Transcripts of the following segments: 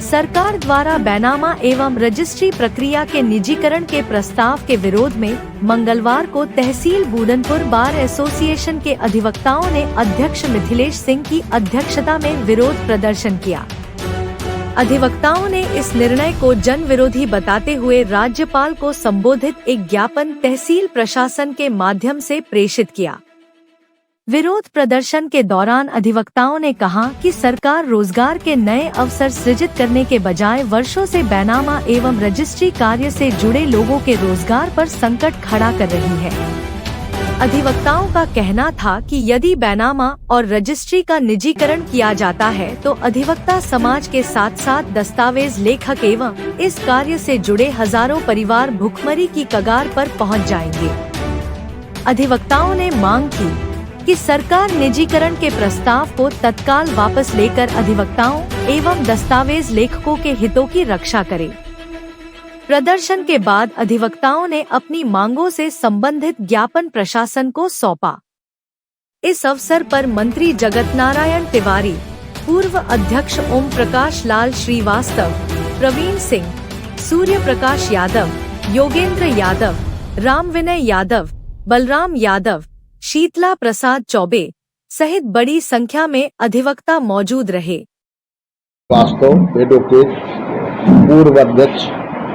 सरकार द्वारा बैनामा एवं रजिस्ट्री प्रक्रिया के निजीकरण के प्रस्ताव के विरोध में मंगलवार को तहसील बूढ़नपुर बार एसोसिएशन के अधिवक्ताओं ने अध्यक्ष मिथिलेश सिंह की अध्यक्षता में विरोध प्रदर्शन किया। अधिवक्ताओं ने इस निर्णय को जन विरोधी बताते हुए राज्यपाल को संबोधित एक ज्ञापन तहसील प्रशासन के माध्यम से प्रेषित किया। विरोध प्रदर्शन के दौरान अधिवक्ताओं ने कहा कि सरकार रोजगार के नए अवसर सृजित करने के बजाय वर्षों से बैनामा एवं रजिस्ट्री कार्य से जुड़े लोगों के रोजगार पर संकट खड़ा कर रही है। अधिवक्ताओं का कहना था कि यदि बैनामा और रजिस्ट्री का निजीकरण किया जाता है तो अधिवक्ता समाज के साथ साथ दस्तावेज लेखक एवं इस कार्य से जुड़े हजारों परिवार भुखमरी की कगार पर पहुंच जाएंगे। अधिवक्ताओं ने मांग की कि सरकार निजीकरण के प्रस्ताव को तत्काल वापस लेकर अधिवक्ताओं एवं दस्तावेज लेखकों के हितों की रक्षा करे। प्रदर्शन के बाद अधिवक्ताओं ने अपनी मांगों से संबंधित ज्ञापन प्रशासन को सौंपा। इस अवसर पर मंत्री जगत नारायण तिवारी, पूर्व अध्यक्ष ओम प्रकाश लाल श्रीवास्तव, प्रवीण सिंह, सूर्य प्रकाश यादव, योगेंद्र यादव, राम विनय यादव, बलराम यादव, शीतला प्रसाद चौबे सहित बड़ी संख्या में अधिवक्ता मौजूद रहे। वास्तव एडवोकेट, पूर्व अध्यक्ष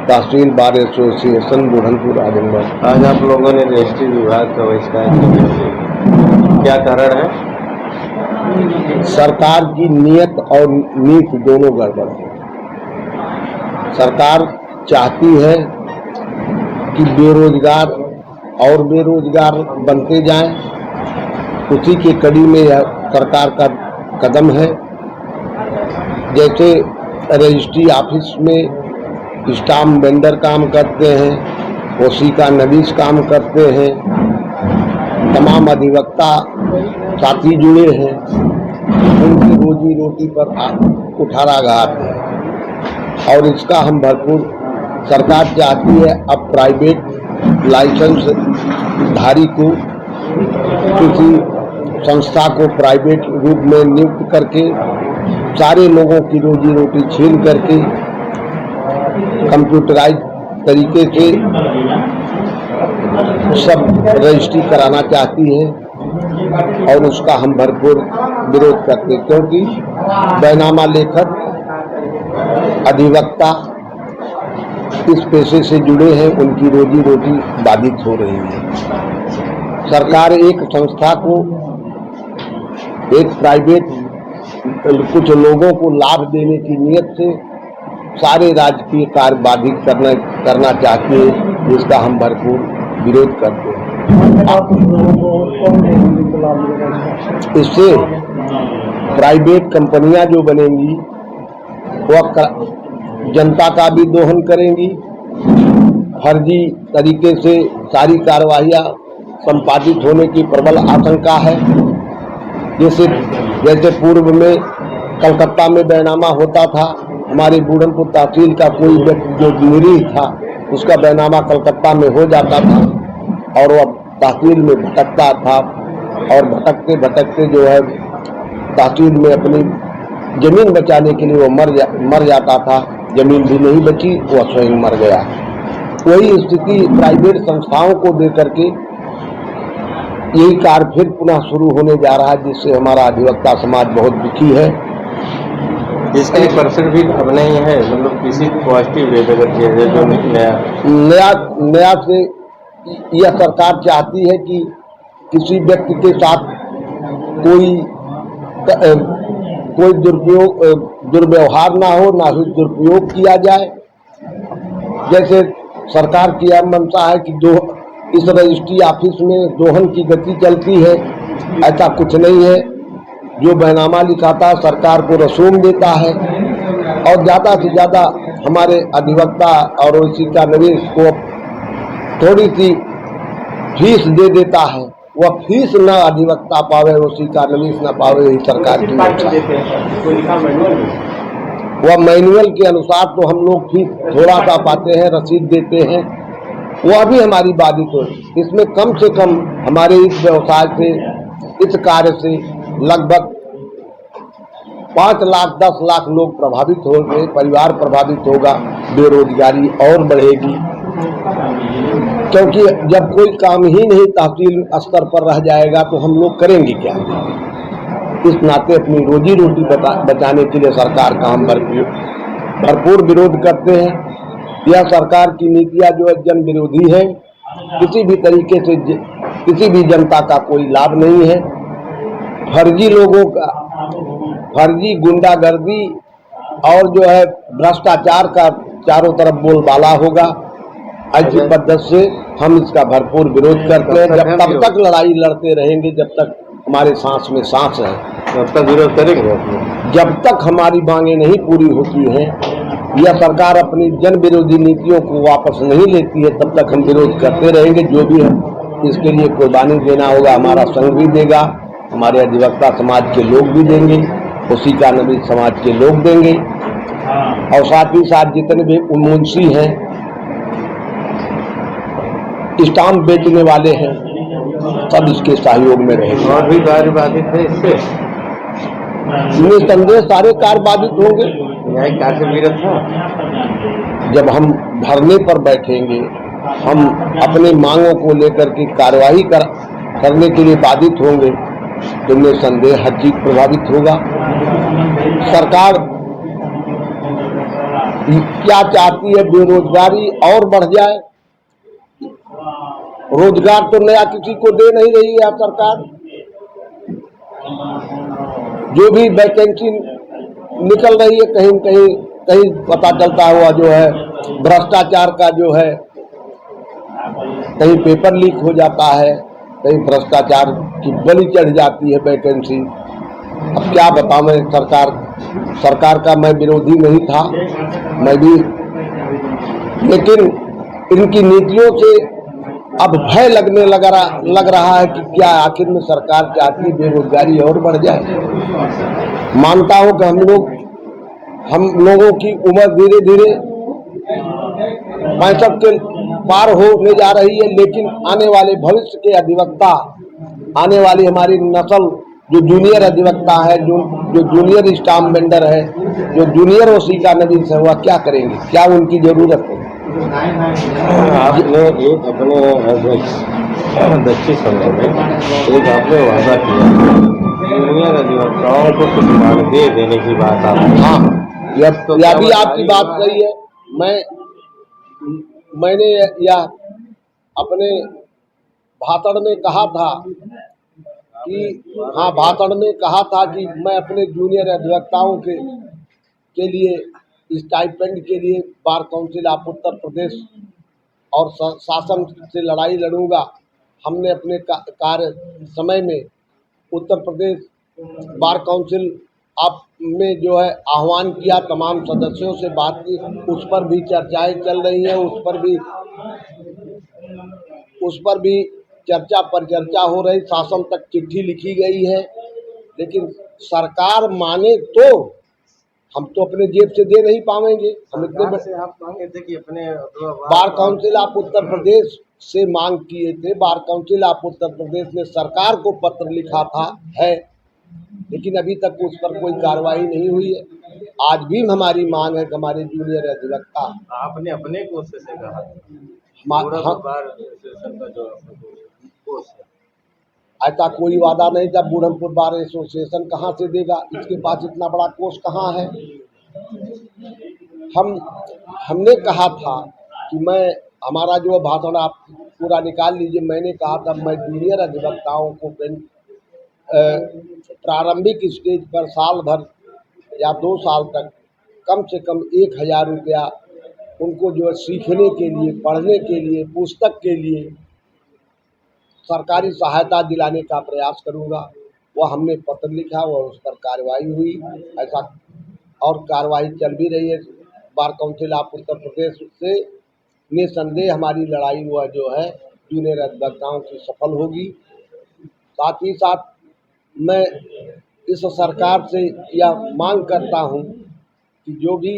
तहसील बार एसोसिएशन बूढ़नपुर आजमगढ़। आज आप लोगों ने रजिस्ट्री विभाग का बहिष्कार किया, क्या कारण है? सरकार की नीयत और नीति दोनों गड़बड़ है। सरकार चाहती है कि बेरोजगार और बेरोजगार बनते जाएं, उसी की कड़ी में यह सरकार का कदम है। जैसे रजिस्ट्री ऑफिस में स्टाम्प वेंडर काम करते हैं, ओसी का नवीस काम करते हैं, तमाम अधिवक्ता साथी जुड़े हैं, उनकी रोजी रोटी पर कुठाराघात है और इसका हम भरपूर सरकार चाहती है अब प्राइवेट लाइसेंस धारी को किसी संस्था को प्राइवेट रूप में नियुक्त करके सारे लोगों की रोजी रोटी छीन करके कंप्यूटराइज तरीके से सब रजिस्ट्री कराना चाहती है और उसका हम भरपूर विरोध करते हैं, क्योंकि बैनामा लेखक अधिवक्ता इस पेशे से जुड़े हैं, उनकी रोजी रोटी बाधित हो रही है। सरकार एक संस्था को, एक प्राइवेट कुछ लोगों को लाभ देने की नीयत से सारे राजकीय कार्य बाधित करना चाहती है, जिसका हम भरपूर विरोध करते हैं। इससे प्राइवेट कंपनियां जो बनेंगी वह जनता का भी दोहन करेंगी, फर्जी तरीके से सारी कार्यवाहियां संपादित होने की प्रबल आशंका है। जैसे पूर्व में कलकत्ता में बैनामा होता था, हमारे बूढ़नपुर तहसील का कोई व्यक्ति जो निरीह था उसका बैनामा कलकत्ता में हो जाता था और वह तहसील में भटकता था और भटकते भटकते जो है तहसील में अपनी जमीन बचाने के लिए वो मर जाता था। जमीन भी नहीं बची, वह स्वयं मर गया। वही स्थिति प्राइवेट संस्थाओं को देकर के यही कार्य फिर पुनः शुरू होने जा रहा है, जिससे हमारा अधिवक्ता समाज बहुत दुखी है। इसका 1% भी अब नहीं है, मतलब किसी पॉजिटिव वे अगर किया जाए जो नया से यह सरकार चाहती है कि किसी व्यक्ति के साथ कोई दुर्व्यवहार ना हो, ना ही दुरुपयोग किया जाए। जैसे सरकार की यह मंशा है कि इस रजिस्ट्री ऑफिस में दोहन की गति चलती है, ऐसा कुछ नहीं है। जो बैनामा लिखाता सरकार को रसूम देता है और ज़्यादा से ज़्यादा हमारे अधिवक्ता और ओसी का निवेश को थोड़ी सी फीस दे देता है, वह फीस न अधिवक्ता पावे, ओसी का निवेश न पावे, यही सरकार की मंशा है। वह मैनुअल के अनुसार तो हम लोग फीस थोड़ा सा पाते हैं, रसीद देते हैं, वह भी हमारी बाधित हो। इसमें कम से कम हमारे इस व्यवसाय से, इस कार्य से लगभग 5 लाख 10 लाख लोग प्रभावित होंगे, परिवार प्रभावित होगा, बेरोजगारी और बढ़ेगी। क्योंकि जब कोई काम ही नहीं तहसील स्तर पर रह जाएगा तो हम लोग करेंगे क्या? इस नाते अपनी रोजी रोटी बचाने के लिए सरकार का हम भरपूर विरोध करते हैं। यह सरकार की नीतियां जो है जन विरोधी है, किसी भी तरीके से किसी भी जनता का कोई लाभ नहीं है। फर्जी लोगों का, फर्जी गुंडागर्दी और जो है भ्रष्टाचार का चारों तरफ बोलबाला होगा। ऐसी पद्धति से हम इसका भरपूर विरोध करते हैं। जब तब तक लड़ाई लड़ते रहेंगे जब तक हमारे सांस में सांस है, तब तक विरोध करेंगे। जब तक हमारी मांगे नहीं पूरी होती हैं, यह सरकार अपनी जन विरोधी नीतियों को वापस नहीं लेती है, तब तक हम विरोध करते रहेंगे। जो भी है इसके लिए कुर्बानी देना होगा, हमारा संघ भी देगा, हमारे अधिवक्ता समाज के लोग भी देंगे, उसी का नबी समाज के लोग देंगे, और साथ ही साथ जितने भी मुंशी हैं, स्टाम्प बेचने वाले हैं, सब इसके सहयोग में रहेंगे। और भी कार्य बाधित है इससे? निसंदेह सारे कार्य बाधित होंगे। न्यायिक कार्य से विरत है। जब हम धरने पर बैठेंगे, हम अपने मांगों को लेकर के कार्यवाही करने के लिए बाधित होंगे, तो निसंदेह हर चीज प्रभावित होगा। सरकार क्या चाहती है? बेरोजगारी और बढ़ जाए। रोजगार तो नया किसी को दे नहीं रही है सरकार। जो भी वैकेंसी निकल रही है, कहीं पता चलता हुआ जो है भ्रष्टाचार का जो है, कहीं पेपर लीक हो जाता है, कहीं भ्रष्टाचार की बलि चढ़ जाती है वैकेंसी। अब क्या बताऊं, सरकार का मैं विरोधी नहीं था, मैं भी, लेकिन इनकी नीतियों से अब भय लगने लग रहा है कि क्या आखिर में सरकार चाहती है बेरोजगारी और बढ़ जाए। मानता हूं कि हम लोगों की उम्र धीरे धीरे 65 के पार होने जा रही है, लेकिन आने वाले भविष्य के अधिवक्ता, आने वाली हमारी नस्ल जो जूनियर अधिवक्ता है, जो जूनियर स्टाम्प वेंडर है, जो जूनियर वसीका नवीस है, वह क्या करेंगे? क्या उनकी जरूरत है? आपने एक अपने दक्षिण समय में एक आपने वादा किया जूनियर अधिवक्ताओं को कुछ मानदेय देने की बात आपने। हाँ, यह भी आपकी बात सही है। मैंने यह अपने भाषण में कहा था कि मैं अपने जूनियर अधिवक्ताओं के लिए स्टाइपेंड के लिए bar council of Uttar Pradesh और शासन से लड़ाई लड़ूंगा। हमने अपने कार्य समय में उत्तर प्रदेश बार काउंसिल आप में जो है आह्वान किया, तमाम सदस्यों से बात की, उस पर भी चर्चाएं चल रही हैं, उस पर भी चर्चा पर चर्चा हो रही, शासन तक चिट्ठी लिखी गई है। लेकिन सरकार माने तो हम तो अपने जेब से दे नहीं पाएंगे। हम इतने से आप मांगे थे कि अपने bar council of Uttar Pradesh से मांग किए थे। Bar council of Uttar Pradesh ने सरकार को पत्र लिखा था है, लेकिन अभी तक उस पर कोई कार्रवाई नहीं हुई है। आज भी हमारी मांग है कि हमारे जूनियर अधिवक्ता, आपने अपने कोष से कहा ऐसा कोई वादा नहीं था। बूढ़मपुर बार एसोसिएशन कहाँ से देगा? इसके पास इतना बड़ा कोष कहाँ है? हमने कहा था कि हमारा जो भाषण आप पूरा निकाल लीजिए। मैंने कहा था मैं जूनियर अधिवक्ताओं को प्रारंभिक स्टेज पर साल भर या 2 साल तक कम से कम 1000 रुपया उनको जो है सीखने के लिए, पढ़ने के लिए, पुस्तक के लिए सरकारी सहायता दिलाने का प्रयास करूंगा। वह हमने पत्र लिखा, वह उस पर कार्रवाई हुई, ऐसा और कार्रवाई चल भी रही है। Bar council of Uttar Pradesh से निसंदेह हमारी लड़ाई हुआ जो है जूनियर अधिवक्ताओं की सफल होगी। साथ ही साथ मैं इस सरकार से यह मांग करता हूं कि जो भी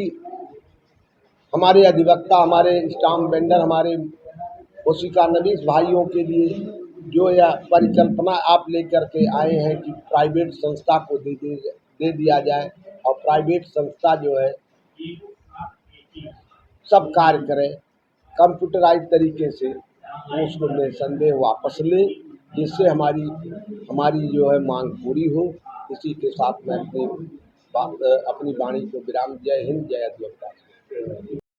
हमारे अधिवक्ता, हमारे स्टाम्प वेंडर, हमारे वसीका नवीस भाइयों के लिए जो यह परिकल्पना आप लेकर के आए हैं कि प्राइवेट संस्था को दे दिया जाए, और प्राइवेट संस्था जो है सब कार्य करें कंप्यूटराइज तरीके से, वो उसको निसंदेह वापस ले, जिससे हमारी जो है मांग पूरी हो। इसी के साथ मैं अपनी वाणी को विराम। जय हिंद, जय अधिवक्ता।